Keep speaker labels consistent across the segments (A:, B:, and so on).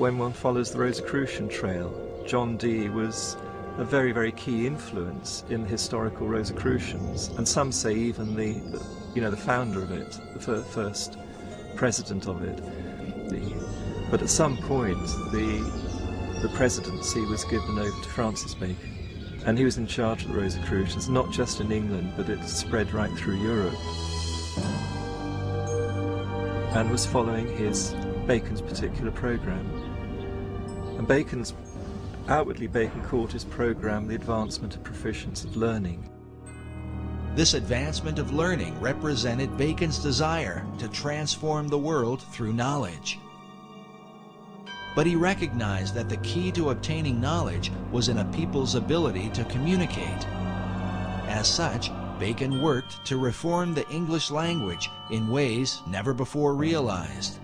A: when one follows the Rosicrucian trail, John Dee was a very, very key influence in the historical Rosicrucians, and some say even the founder of it, the first president of it. But at some point, the presidency was given over to Francis Bacon, and he was in charge of the Rosicrucians, not just in England, but it spread right through Europe, and was following Bacon's particular program. And outwardly Bacon called his program the advancement of proficience of learning.
B: This advancement of learning represented Bacon's desire to transform the world through knowledge. But he recognized that the key to obtaining knowledge was in a people's ability to communicate. As such, Bacon worked to reform the English language in ways never before realized.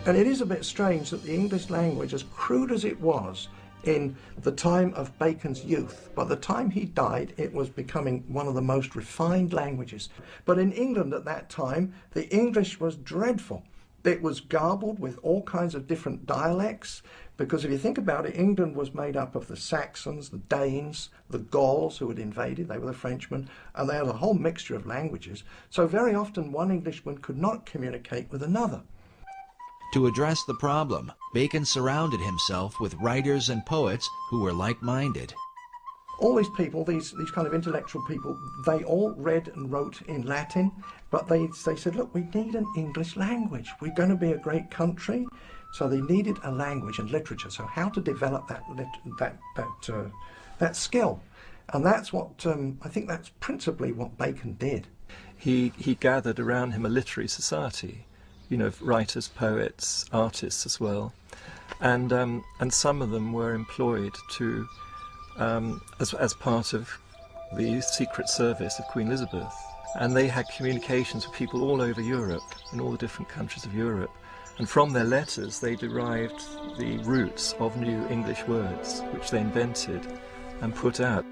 C: And it is a bit strange that the English language, as crude as it was in the time of Bacon's youth, by the time he died, it was becoming one of the most refined languages. But in England at that time, the English was dreadful. It was garbled with all kinds of different dialects, because if you think about it, England was made up of the Saxons, the Danes, the Gauls who had invaded, they were the Frenchmen, and they had a whole mixture of languages. So very often one Englishman could not communicate with another.
B: To address the problem, Bacon surrounded himself with writers and poets who were like-minded.
C: All these people, these kind of intellectual people, they all read and wrote in Latin, but they said, look, we need an English language. We're going to be a great country. So they needed a language and literature. So how to develop that skill. And that's what, I think that's principally what Bacon did.
A: He gathered around him a literary society, writers, poets, artists as well. And some of them were employed to as part of the Secret Service of Queen Elizabeth, and they had communications with people all over Europe, in all the different countries of Europe, and from their letters they derived the roots of new English words, which they invented and put out.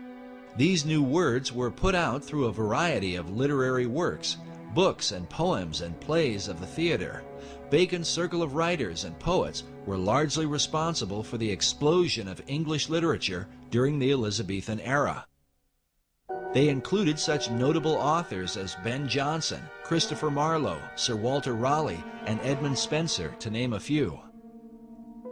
B: These new words were put out through a variety of literary works, books and poems and plays of the theater. Bacon's circle of writers and poets were largely responsible for the explosion of English literature during the Elizabethan era. They included such notable authors as Ben Jonson, Christopher Marlowe, Sir Walter Raleigh, and Edmund Spenser, to name a few.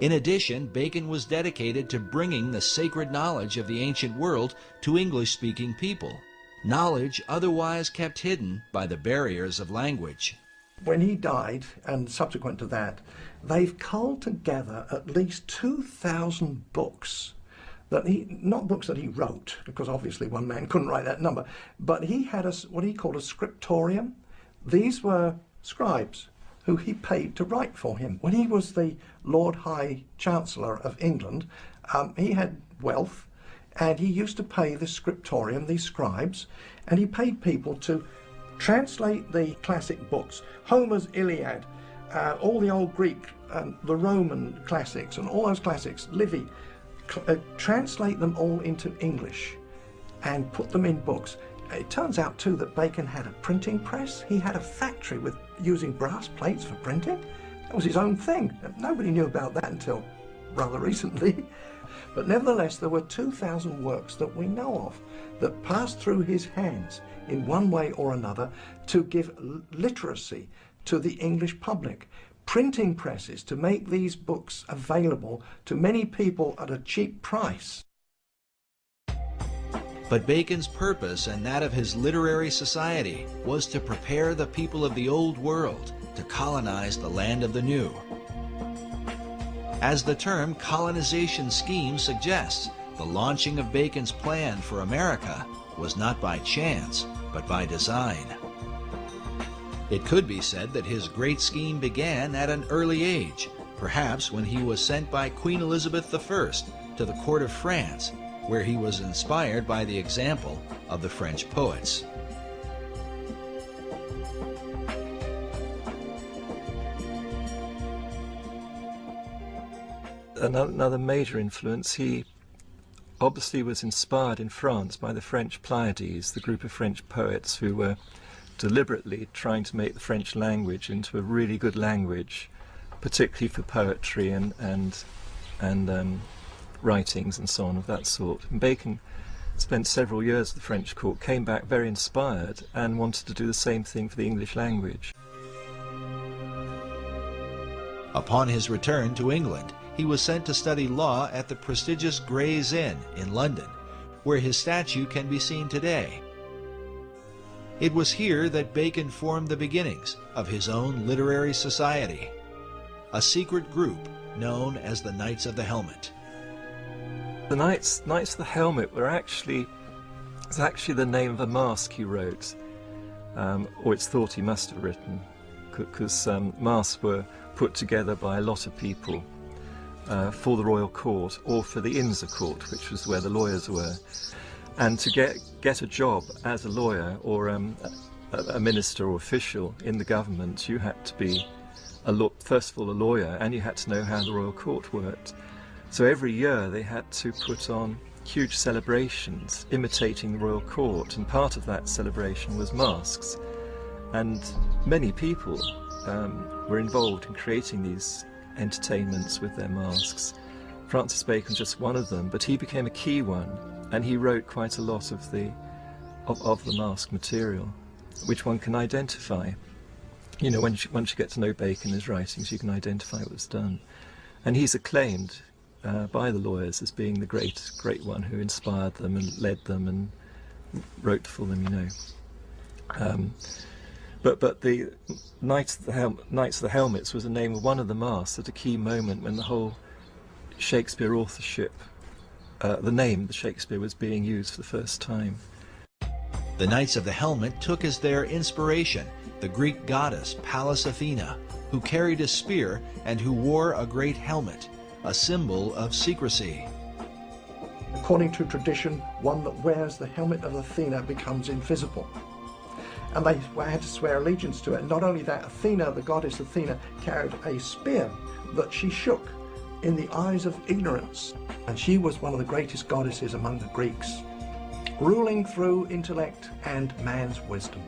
B: In addition, Bacon was dedicated to bringing the sacred knowledge of the ancient world to English-speaking people, knowledge otherwise kept hidden by the barriers of language.
C: When he died, and subsequent to that, they've culled together at least 2,000 books. Not books that he wrote, because obviously one man couldn't write that number, but he had what he called a scriptorium. These were scribes who he paid to write for him. When he was the Lord High Chancellor of England, he had wealth, and he used to pay the scriptorium, these scribes, and he paid people to translate the classic books, Homer's Iliad, all the old Greek, the Roman classics, and all those classics, Livy, translate them all into English and put them in books. It turns out too that Bacon had a printing press. He had a factory with using brass plates for printing. That was his own thing. Nobody knew about that until rather recently. But nevertheless, there were 2,000 works that we know of that passed through his hands in one way or another to give literacy to the English public. Printing presses to make these books available to many people at a cheap price.
B: But Bacon's purpose and that of his literary society was to prepare the people of the old world to colonize the land of the new. As the term colonization scheme suggests, the launching of Bacon's plan for America was not by chance, but by design. It could be said that his great scheme began at an early age, perhaps when he was sent by Queen Elizabeth I to the court of France, where he was inspired by the example of the French poets.
A: Another major influence, he obviously was inspired in France by the French Pleiades, the group of French poets who were deliberately trying to make the French language into a really good language particularly for poetry and writings and so on of that sort. And Bacon spent several years at the French court, came back very inspired and wanted to do the same thing for the English language.
B: Upon his return to England, he was sent to study law at the prestigious Gray's Inn in London, where his statue can be seen today. It was here that Bacon formed the beginnings of his own literary society, a secret group known as the Knights of the Helmet.
A: The Knights of the Helmet were actually the name of a masque he wrote, or it's thought he must have written, because masques were put together by a lot of people for the royal court or for the Inns of Court, which was where the lawyers were. And to get a job as a lawyer or a minister or official in the government, you had to be first of all a lawyer, and you had to know how the royal court worked. So every year they had to put on huge celebrations imitating the royal court, and part of that celebration was masks. And many people were involved in creating these entertainments with their masks. Francis Bacon was just one of them, but he became a key one, and he wrote quite a lot of the mask material, which one can identify. You know, once you get to know Bacon and his writings, you can identify what was done. And he's acclaimed by the lawyers as being the great one who inspired them and led them and wrote for them, you know. But the Knights of the Helmets was the name of one of the masks at a key moment when the whole Shakespeare authorship, the name the Shakespeare was being used for the first time.
B: The Knights of the Helmet took as their inspiration the Greek goddess Pallas Athena, who carried a spear and who wore a great helmet, a symbol of secrecy.
C: According to tradition, one that wears the helmet of Athena becomes invisible. And they had to swear allegiance to it. Not only that, Athena, the goddess Athena, carried a spear that she shook in the eyes of ignorance. And she was one of the greatest goddesses among the Greeks, ruling through intellect and man's wisdom.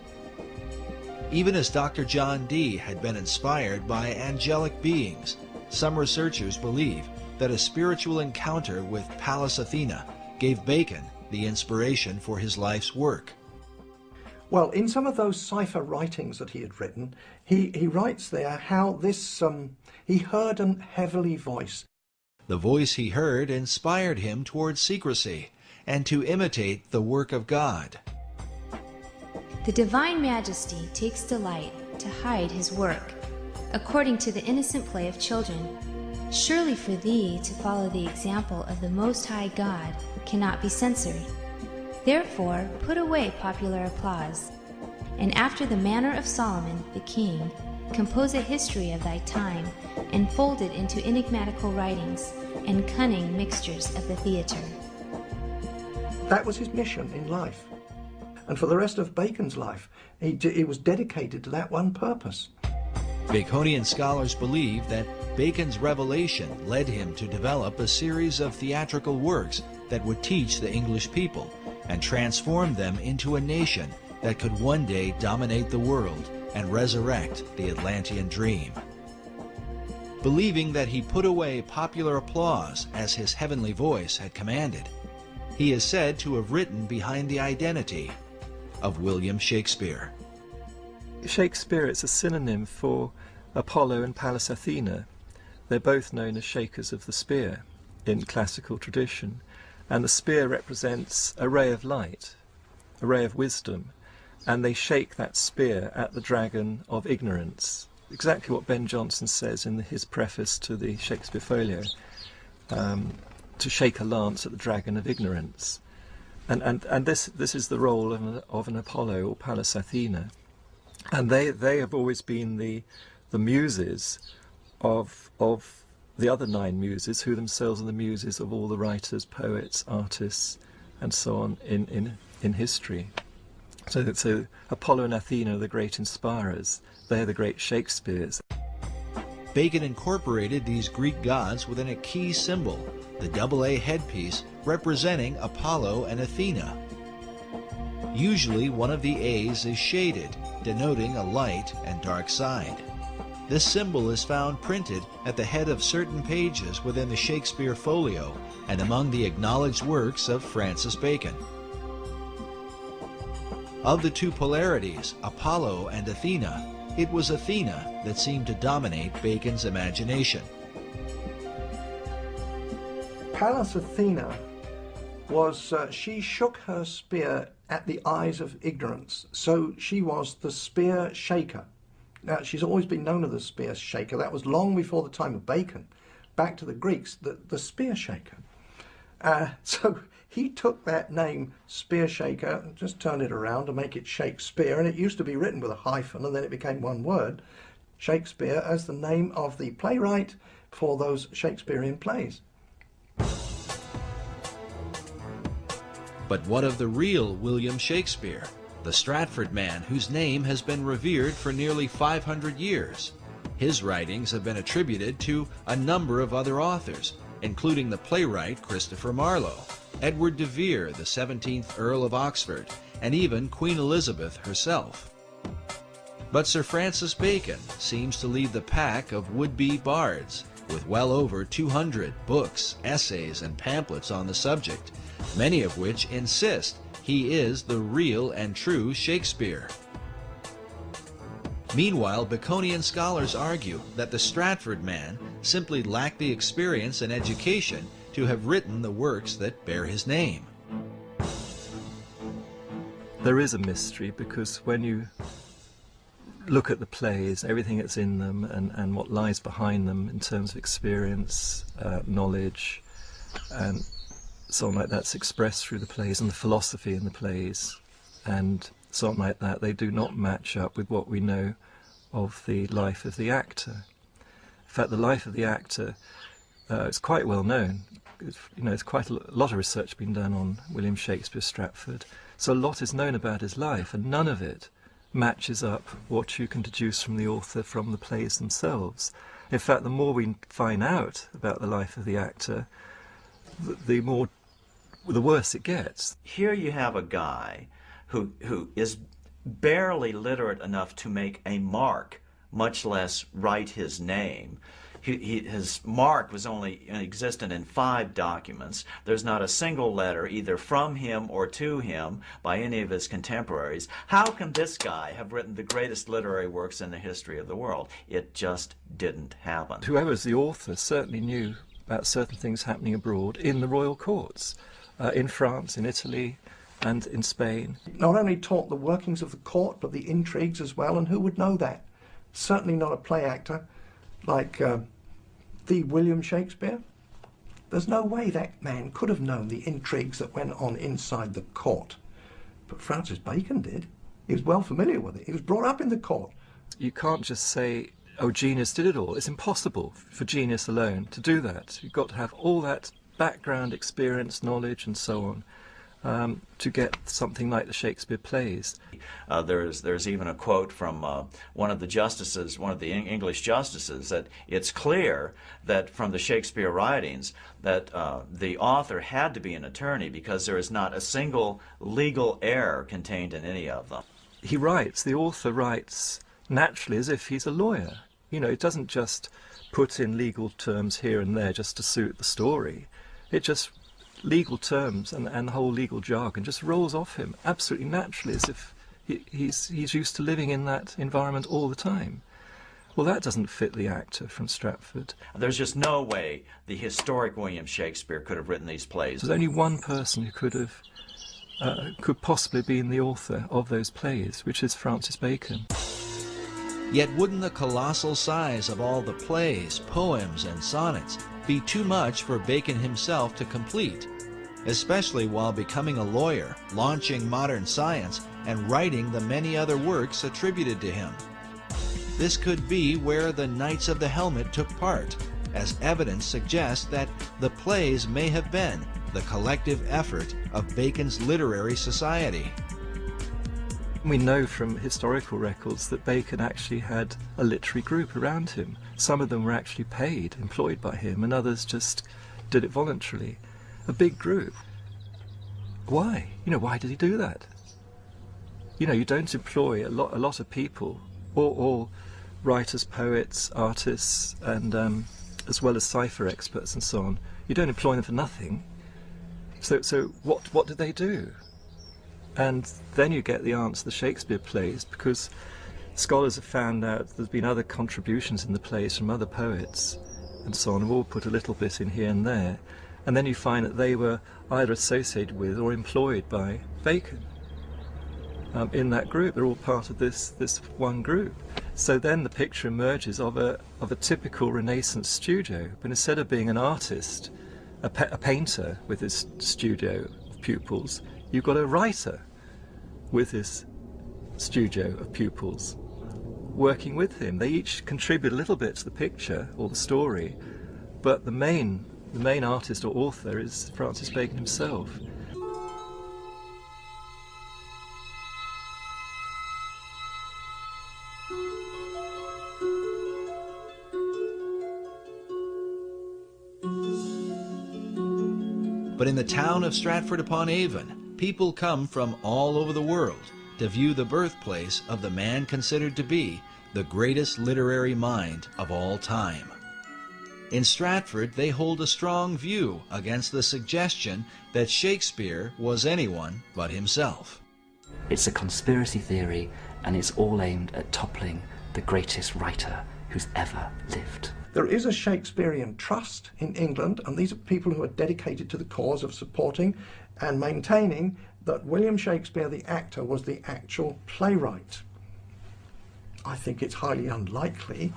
B: Even as Dr. John Dee had been inspired by angelic beings, some researchers believe that a spiritual encounter with Pallas Athena gave Bacon the inspiration for his life's work.
C: Well, in some of those cipher writings that he had written, he writes there how this he heard an heavenly voice.
B: The voice he heard inspired him towards secrecy and to imitate the work of God.
D: The Divine Majesty takes delight to hide his work, according to the innocent play of children. Surely for thee to follow the example of the Most High God cannot be censored. Therefore put away popular applause, and after the manner of Solomon the king, compose a history of thy time, and fold it into enigmatical writings and cunning mixtures of the theatre.
C: That was his mission in life. And for the rest of Bacon's life, he was dedicated to that one purpose.
B: Baconian scholars believe that Bacon's revelation led him to develop a series of theatrical works that would teach the English people and transform them into a nation that could one day dominate the world and resurrect the Atlantean dream. Believing that he put away popular applause as his heavenly voice had commanded, he is said to have written behind the identity of William Shakespeare.
A: Shakespeare is a synonym for Apollo and Pallas Athena. They're both known as shakers of the spear in classical tradition, and the spear represents a ray of light, a ray of wisdom, and they shake that spear at the dragon of ignorance. Exactly what Ben Jonson says in his preface to the Shakespeare Folio, to shake a lance at the dragon of ignorance. And this is the role of an Apollo or Pallas Athena. And they have always been the muses of the other 9 muses, who themselves are the muses of all the writers, poets, artists, and so on in history. So Apollo and Athena are the great inspirers. They are the great Shakespeares.
B: Bacon incorporated these Greek gods within a key symbol, the AA headpiece representing Apollo and Athena. Usually one of the A's is shaded, denoting a light and dark side. This symbol is found printed at the head of certain pages within the Shakespeare Folio and among the acknowledged works of Francis Bacon. Of the two polarities, Apollo and Athena, it was Athena that seemed to dominate Bacon's imagination.
C: Pallas Athena was, she shook her spear at the eyes of ignorance, so she was the spear shaker. Now, she's always been known as the spear shaker. That was long before the time of Bacon. Back to the Greeks, the spear shaker. So he took that name, spear shaker, and just turned it around to make it Shakespeare, and it used to be written with a hyphen, and then it became one word, Shakespeare, as the name of the playwright for those Shakespearean plays.
B: But what of the real William Shakespeare, the Stratford man whose name has been revered for nearly 500 years? His writings have been attributed to a number of other authors, including the playwright Christopher Marlowe, Edward de Vere, the 17th Earl of Oxford, and even Queen Elizabeth herself. But Sir Francis Bacon seems to lead the pack of would-be bards, with well over 200 books, essays, and pamphlets on the subject, many of which insist he is the real and true Shakespeare. Meanwhile, Baconian scholars argue that the Stratford man simply lacked the experience and education to have written the works that bear his name.
A: There is a mystery, because when you look at the plays, everything that's in them and what lies behind them in terms of experience, knowledge, and so on like that's expressed through the plays, and the philosophy in the plays, and so on like that, they do not match up with what we know of the life of the actor. In fact, the life of the actor is quite well known. You know, there's quite a lot of research been done on William Shakespeare Stratford, so a lot is known about his life, and none of it matches up what you can deduce from the author from the plays themselves. In fact, the more we find out about the life of the actor, the worse it gets.
E: Here you have a guy who is barely literate enough to make a mark, much less write his name. His mark was only existent in 5 documents. There's not a single letter either from him or to him by any of his contemporaries. How can this guy have written the greatest literary works in the history of the world? It just didn't happen.
A: Whoever's the author certainly knew about certain things happening abroad in the royal courts, in France, in Italy, and in Spain.
C: Not only taught the workings of the court, but the intrigues as well, and who would know that? Certainly not a play actor like the William Shakespeare. There's no way that man could have known the intrigues that went on inside the court. But Francis Bacon did. He was well familiar with it. He was brought up in the court.
A: You can't just say, oh, genius did it all. It's impossible for genius alone to do that. You've got to have all that background experience, knowledge, and so on, to get something like the Shakespeare plays.
E: There's even a quote from one of the justices, one of the English justices, that it's clear that from the Shakespeare writings that the author had to be an attorney, because there is not a single legal error contained in any of them.
A: He writes, the author writes naturally as if he's a lawyer. You know, it doesn't just put in legal terms here and there just to suit the story. It just, legal terms and the whole legal jargon just rolls off him absolutely naturally, as if he's used to living in that environment all the time. Well, that doesn't fit the actor from Stratford.
E: There's just no way the historic William Shakespeare could have written these plays.
A: There's only one person who could possibly be the author of those plays, which is Francis Bacon.
B: Yet wouldn't the colossal size of all the plays, poems, and sonnets be too much for Bacon himself to complete, especially while becoming a lawyer, launching modern science, and writing the many other works attributed to him? This could be where the Knights of the Helmet took part, as evidence suggests that the plays may have been the collective effort of Bacon's literary society.
A: We know from historical records that Bacon actually had a literary group around him. Some of them were actually paid, employed by him, and others just did it voluntarily. A big group. Why? You know, why did he do that? You know, you don't employ a lot of people, or writers, poets, artists, and as well as cipher experts and so on. You don't employ them for nothing. So what do they do? And then you get the answer, the Shakespeare plays, because scholars have found out there's been other contributions in the plays from other poets and so on, who all put a little bit in here and there. And then you find that they were either associated with or employed by Bacon. In that group, they're all part of this one group. So then the picture emerges of a typical Renaissance studio, but instead of being an artist, a painter with his studio of pupils, you've got a writer with his studio of pupils working with him. They each contribute a little bit to the picture or the story, but the main artist or author is Francis Bacon himself.
B: But in the town of Stratford-upon-Avon, people come from all over the world to view the birthplace of the man considered to be the greatest literary mind of all time. In Stratford, they hold a strong view against the suggestion that Shakespeare was anyone but himself.
F: It's a conspiracy theory, and it's all aimed at toppling the greatest writer who's ever lived.
C: There is a Shakespearean Trust in England, and these are people who are dedicated to the cause of supporting and maintaining that William Shakespeare, the actor, was the actual playwright. I think it's highly unlikely.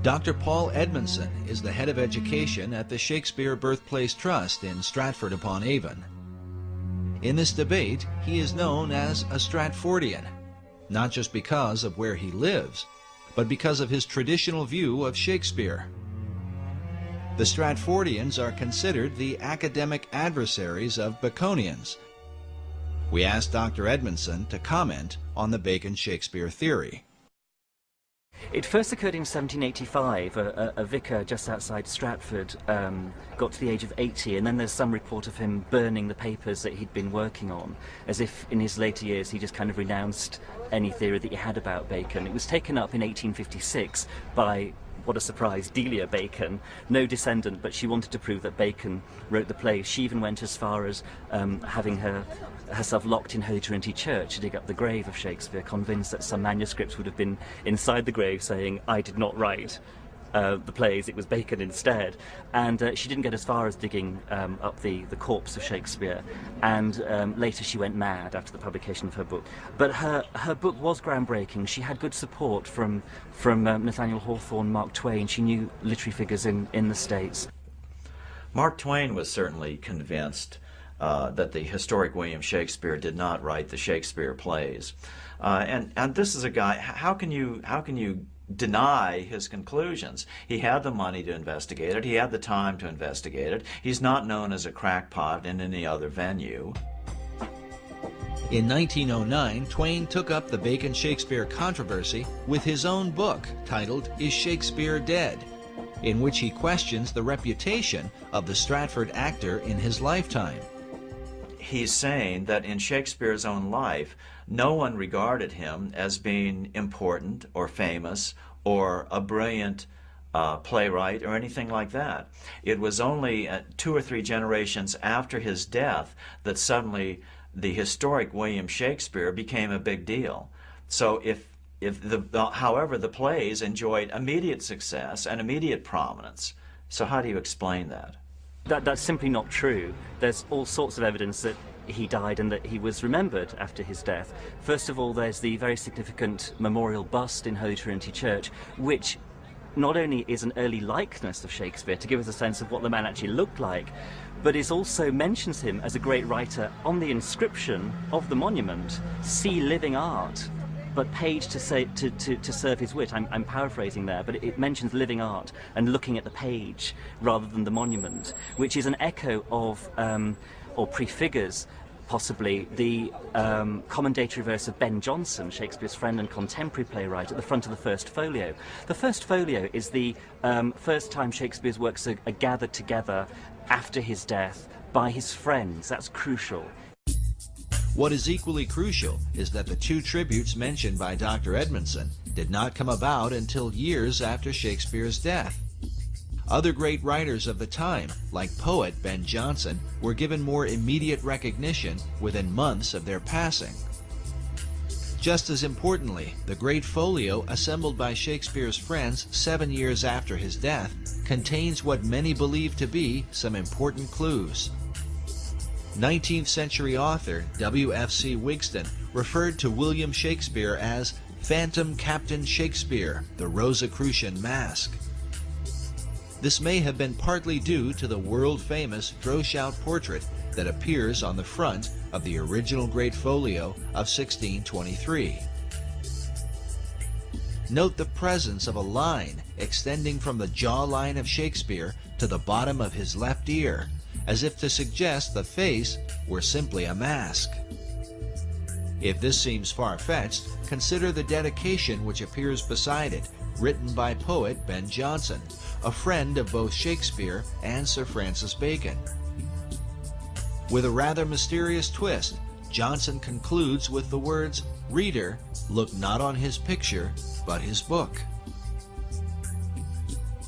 B: Dr. Paul Edmondson is the head of education at the Shakespeare Birthplace Trust in Stratford-upon-Avon. In this debate, he is known as a Stratfordian, not just because of where he lives, but because of his traditional view of Shakespeare. The Stratfordians are considered the academic adversaries of Baconians. We asked Dr. Edmondson to comment on the Bacon-Shakespeare theory.
F: It first occurred in 1785. A vicar just outside Stratford got to the age of 80, and then there's some report of him burning the papers that he'd been working on, as if in his later years he just kind of renounced any theory that he had about Bacon. It was taken up in 1856 by, what a surprise, Delia Bacon, no descendant, but she wanted to prove that Bacon wrote the play. She even went as far as having herself locked in Holy Trinity Church to dig up the grave of Shakespeare, convinced that some manuscripts would have been inside the grave saying, "I did not write the plays, it was Bacon instead." And she didn't get as far as digging up the corpse of Shakespeare, and later she went mad after the publication of her book. But her book was groundbreaking. She had good support from Nathaniel Hawthorne, Mark Twain. She knew literary figures in the States.
E: Mark Twain was certainly convinced that the historic William Shakespeare did not write the Shakespeare plays, and this is a guy. How can you deny his conclusions? He had the money to investigate it. He had the time to investigate it. He's not known as a crackpot in any other venue.
B: In 1909, Twain took up the Bacon-Shakespeare controversy with his own book titled Is Shakespeare Dead?, in which he questions the reputation of the Stratford actor in his lifetime.
E: He's saying that in Shakespeare's own life, no one regarded him as being important or famous or a brilliant playwright or anything like that. It was only 2 or 3 generations after his death that suddenly the historic William Shakespeare became a big deal. So however, the plays enjoyed immediate success and immediate prominence. So how do you explain that?
F: That's simply not true. There's all sorts of evidence that he died and that he was remembered after his death. First of all, there's the very significant memorial bust in Holy Trinity Church, which not only is an early likeness of Shakespeare to give us a sense of what the man actually looked like, but it also mentions him as a great writer on the inscription of the monument, "See living art," but paid to serve his wit. I'm paraphrasing there, but it mentions living art and looking at the page rather than the monument, which is an echo of, or prefigures possibly, the commendatory verse of Ben Jonson, Shakespeare's friend and contemporary playwright, at the front of the First Folio. The First Folio is the first time Shakespeare's works are gathered together after his death by his friends. That's crucial.
B: What is equally crucial is that the 2 tributes mentioned by Dr. Edmondson did not come about until years after Shakespeare's death. Other great writers of the time, like poet Ben Jonson, were given more immediate recognition within months of their passing. Just as importantly, the great folio assembled by Shakespeare's friends 7 years after his death contains what many believe to be some important clues. 19th century author W.F.C. Wigston referred to William Shakespeare as Phantom Captain Shakespeare, the Rosicrucian Mask. This may have been partly due to the world-famous Droeshout portrait that appears on the front of the original Great Folio of 1623. Note the presence of a line extending from the jawline of Shakespeare to the bottom of his left ear, as if to suggest the face were simply a mask. If this seems far-fetched, consider the dedication which appears beside it, written by poet Ben Jonson, a friend of both Shakespeare and Sir Francis Bacon. With a rather mysterious twist, Jonson concludes with the words, "Reader, look not on his picture, but his book."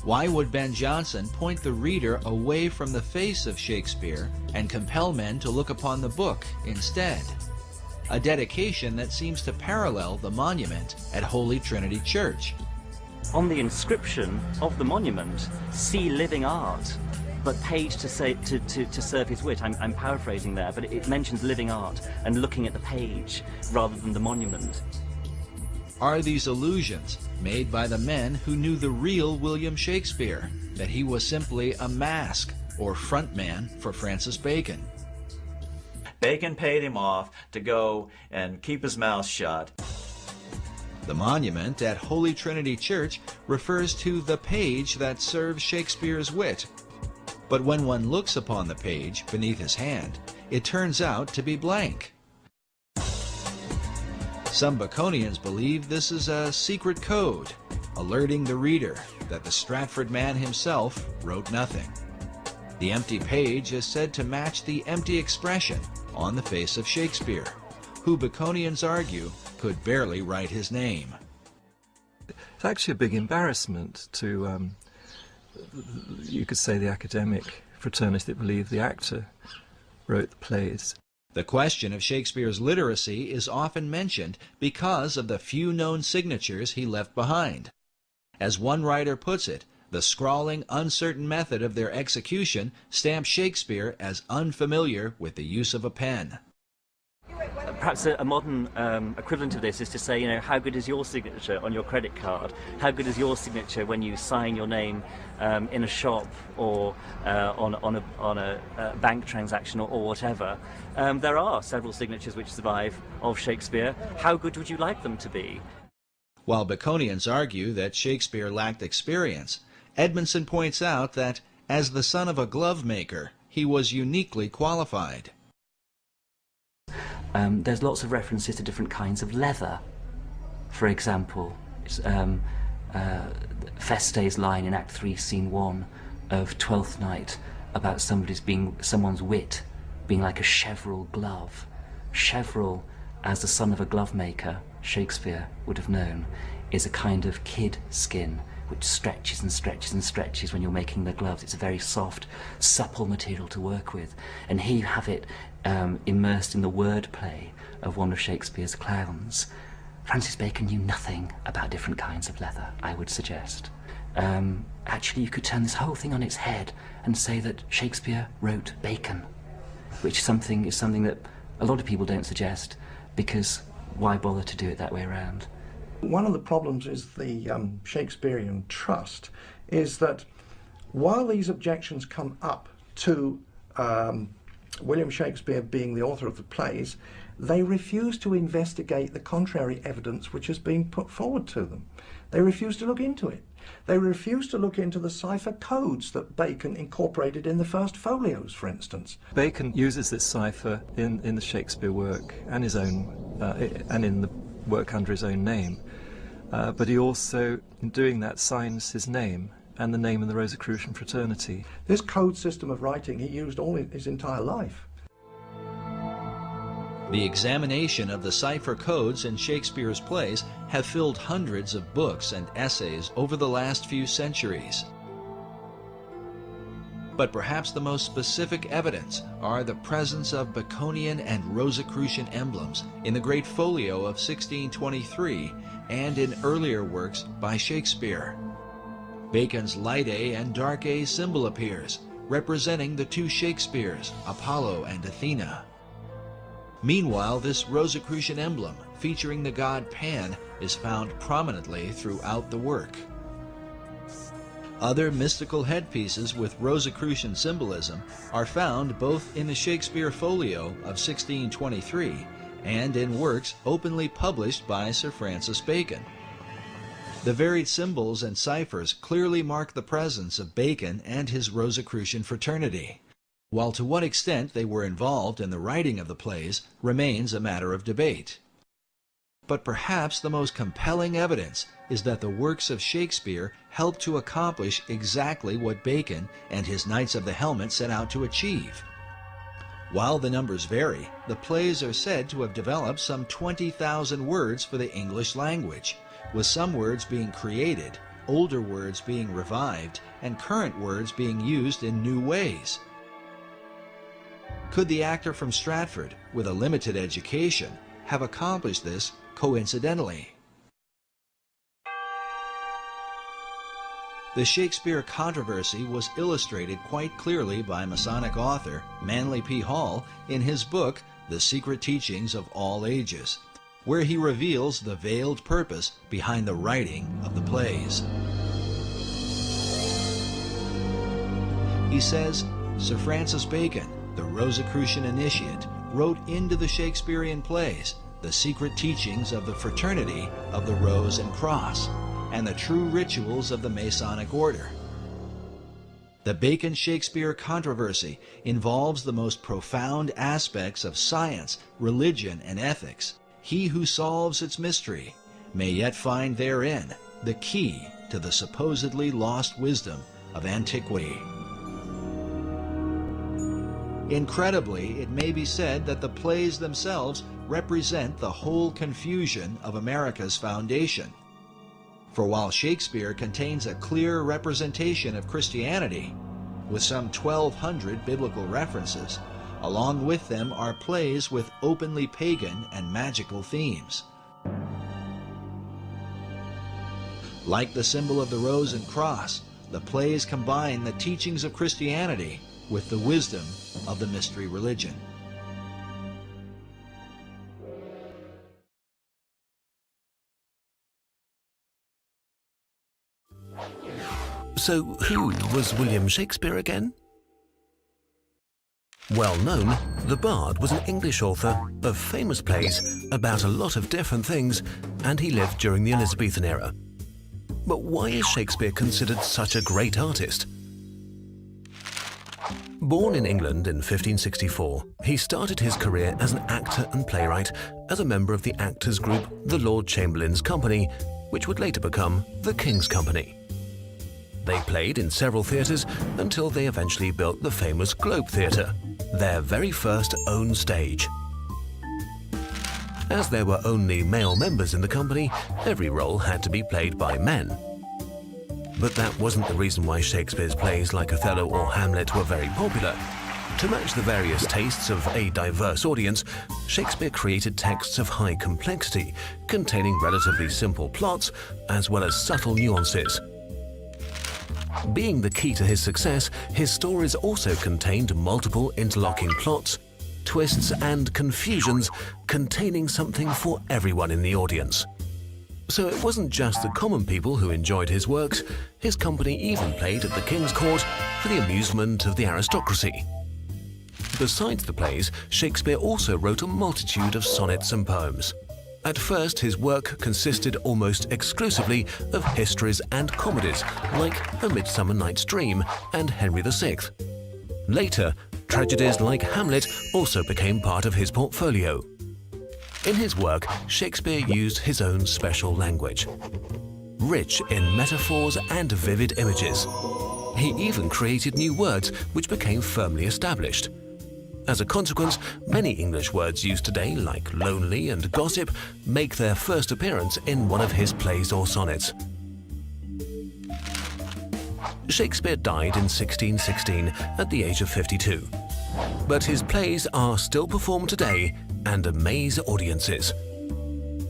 B: Why would Ben Jonson point the reader away from the face of Shakespeare and compel men to look upon the book instead? A dedication that seems to parallel the monument at Holy Trinity Church.
F: On the inscription of the monument, "See living art," but paid to serve his wit. I'm paraphrasing there, but it mentions living art and looking at the page rather than the monument.
B: Are these allusions made by the men who knew the real William Shakespeare, that he was simply a mask or frontman for Francis Bacon?
E: Bacon paid him off to go and keep his mouth shut.
B: The monument at Holy Trinity Church refers to the page that serves Shakespeare's wit. But when one looks upon the page beneath his hand, it turns out to be blank. Some Baconians believe this is a secret code, alerting the reader that the Stratford man himself wrote nothing. The empty page is said to match the empty expression on the face of Shakespeare, who Baconians argue could barely write his name.
A: It's actually a big embarrassment to, you could say, the academic fraternity that believe the actor wrote the plays.
B: The question of Shakespeare's literacy is often mentioned because of the few known signatures he left behind. As one writer puts it, the scrawling, uncertain method of their execution stamps Shakespeare as unfamiliar with the use of a pen.
F: Perhaps a modern equivalent of this is to say, you know, how good is your signature on your credit card? How good is your signature when you sign your name in a shop or on a bank transaction or whatever? There are several signatures which survive of Shakespeare. How good would you like them to be?
B: While Baconians argue that Shakespeare lacked experience, Edmondson points out that, as the son of a glove maker, he was uniquely qualified.
F: There's lots of references to different kinds of leather. For example, Feste's line in Act 3, Scene 1 of Twelfth Night about someone's wit being like a cheverel glove. Cheverel, as the son of a glove maker, Shakespeare would have known, is a kind of kid skin which stretches and stretches and stretches when you're making the gloves. It's a very soft, supple material to work with. And here you have it immersed in the wordplay of one of Shakespeare's clowns. Francis Bacon knew nothing about different kinds of leather, I would suggest. Actually, you could turn this whole thing on its head and say that Shakespeare wrote Bacon, which is something that a lot of people don't suggest, because why bother to do it that way around?
C: One of the problems is the Shakespearean Trust is that while these objections come up to William Shakespeare being the author of the plays, they refuse to investigate the contrary evidence which has been put forward to them. They refuse to look into it. They refuse to look into the cipher codes that Bacon incorporated in the first folios, for instance.
A: Bacon uses this cipher in the Shakespeare work and his own, and in the work under his own name. But he also, in doing that, signs his name and the name of the Rosicrucian fraternity.
C: This code system of writing he used all his entire life.
B: The examination of the cipher codes in Shakespeare's plays have filled hundreds of books and essays over the last few centuries. But perhaps the most specific evidence are the presence of Baconian and Rosicrucian emblems in the Great Folio of 1623 and in earlier works by Shakespeare. Bacon's light A and dark A symbol appears, representing the two Shakespeares, Apollo and Athena. Meanwhile, this Rosicrucian emblem, featuring the god Pan, is found prominently throughout the work. Other mystical headpieces with Rosicrucian symbolism are found both in the Shakespeare Folio of 1623 and in works openly published by Sir Francis Bacon. The varied symbols and ciphers clearly mark the presence of Bacon and his Rosicrucian fraternity, while to what extent they were involved in the writing of the plays remains a matter of debate. But perhaps the most compelling evidence is that the works of Shakespeare helped to accomplish exactly what Bacon and his Knights of the Helmet set out to achieve. While the numbers vary, the plays are said to have developed some 20,000 words for the English language, with some words being created, older words being revived, and current words being used in new ways. Could the actor from Stratford, with a limited education, have accomplished this coincidentally? The Shakespeare controversy was illustrated quite clearly by Masonic author Manly P. Hall in his book, The Secret Teachings of All Ages, where he reveals the veiled purpose behind the writing of the plays. He says, Sir Francis Bacon, the Rosicrucian initiate, wrote into the Shakespearean plays the secret teachings of the fraternity of the Rose and Cross, and the true rituals of the Masonic order. The Bacon-Shakespeare controversy involves the most profound aspects of science, religion, and ethics. He who solves its mystery may yet find therein the key to the supposedly lost wisdom of antiquity. Incredibly, it may be said that the plays themselves represent the whole confusion of America's foundation. For while Shakespeare contains a clear representation of Christianity, with some 1,200 biblical references, along with them are plays with openly pagan and magical themes. Like the symbol of the Rose and Cross, the plays combine the teachings of Christianity with the wisdom of the mystery religion.
G: So who was William Shakespeare again? Well known, the Bard was an English author of famous plays about a lot of different things, and he lived during the Elizabethan era. But why is Shakespeare considered such a great artist? Born in England in 1564, he started his career as an actor and playwright as a member of the actors group the Lord Chamberlain's Company, which would later become the King's Company. They played in several theatres until they eventually built the famous Globe Theatre, their very first own stage. As there were only male members in the company, every role had to be played by men. But that wasn't the reason why Shakespeare's plays like Othello or Hamlet were very popular. To match the various tastes of a diverse audience, Shakespeare created texts of high complexity, containing relatively simple plots, as well as subtle nuances. Being the key to his success, his stories also contained multiple interlocking plots, twists and confusions, containing something for everyone in the audience. So it wasn't just the common people who enjoyed his works, his company even played at the King's Court for the amusement of the aristocracy. Besides the plays, Shakespeare also wrote a multitude of sonnets and poems. At first, his work consisted almost exclusively of histories and comedies, like A Midsummer Night's Dream and Henry VI. Later, tragedies like Hamlet also became part of his portfolio. In his work, Shakespeare used his own special language, rich in metaphors and vivid images. He even created new words which became firmly established. As a consequence, many English words used today, like lonely and gossip, make their first appearance in one of his plays or sonnets. Shakespeare died in 1616 at the age of 52. But his plays are still performed today and amaze audiences.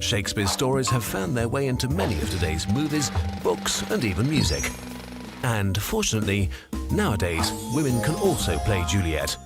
G: Shakespeare's stories have found their way into many of today's movies, books, and even music. And fortunately, nowadays, women can also play Juliet.